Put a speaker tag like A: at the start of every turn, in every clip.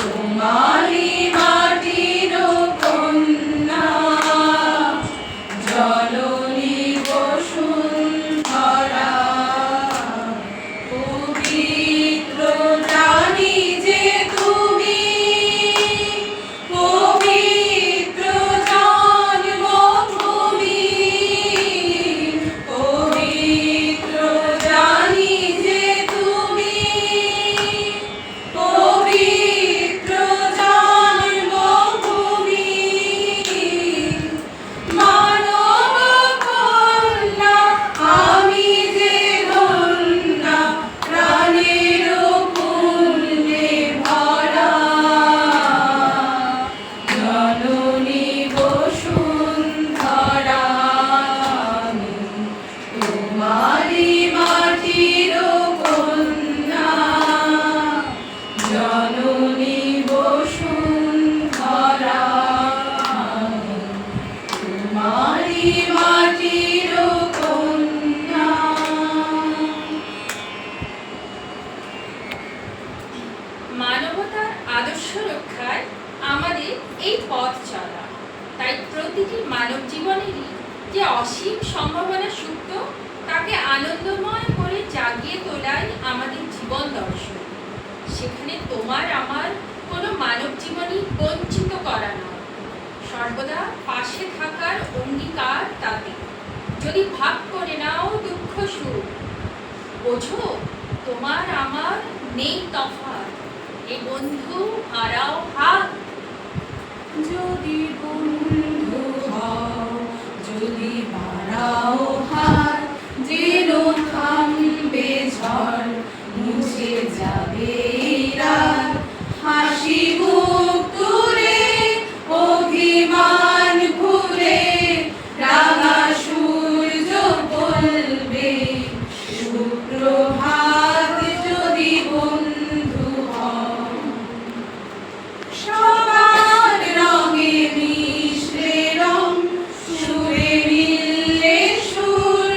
A: তোমারি মাটির কন্যা জননী বসুন্ধরা পবিত্র জানি যে তুমি পবিত্র জন্মভূমি পবিত্র জানি যে তুমি পবিত্র জন্মভূমি মানব কন্যা আমি যে ধন্যা প্রাণের পুণ্যে ভরা জননী বসুন্ধরা আমি তোমারি মাটির কন্যা জননী বসুন্ধরা আমি তোমারি মাটির কন্যা।
B: মানবতার আদর্শ রক্ষায় আমাদের এই পথ চলা, তাই প্রতিটি মানব জীবনেরই যে অসীম সম্ভাবনা সুপ্ত তাকে আনন্দময় করে জাগিয়ে তোলাই আমাদের জীবন দর্শন। সেখানে তোমার আমার কোনো মানব জীবনই বঞ্চিত করা নয়, সর্বদা পাশে থাকার অঙ্গীকার তাতে। যদি ভাগ করে নাও দুঃখ সুখ, বোঝো তোমার আমার নেই তফাৎ, এ বন্ধু হারাও হাত।
A: যদি বন্ধু হও যদি বাড়াও হাত যেন থামবে ঝড় মুছে যাবে এই রাত হাসি মুখ তুলে অভিমান ভুলে রাঙা সূর্য বলবে সুপ্রভাত। যদি বন্ধু হও সবার রঙে মিশলে রং সুরে মিললে সুর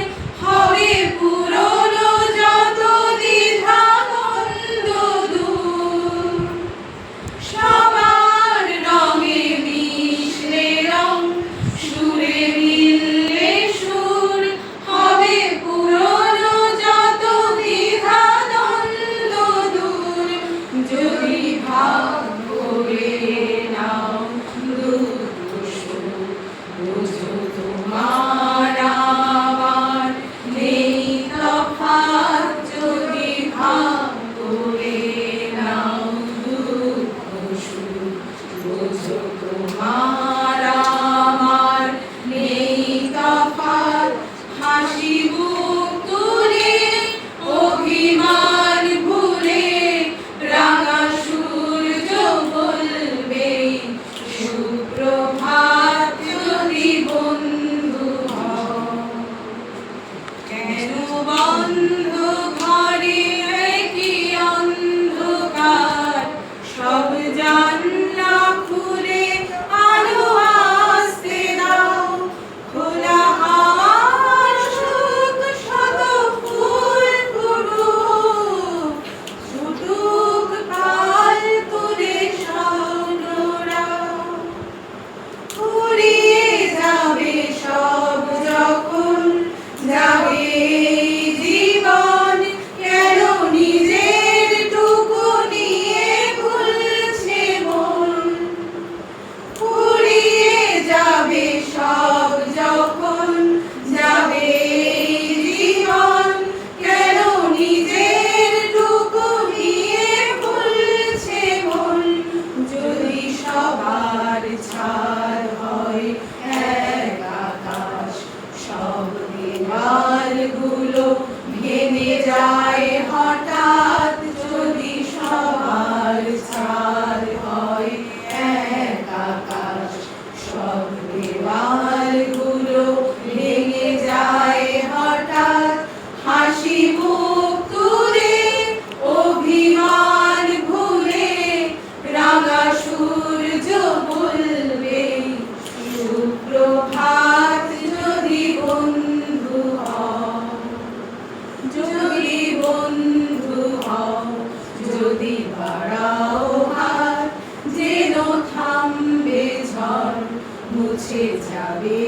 A: যাবে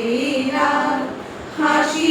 A: রাত, হাসি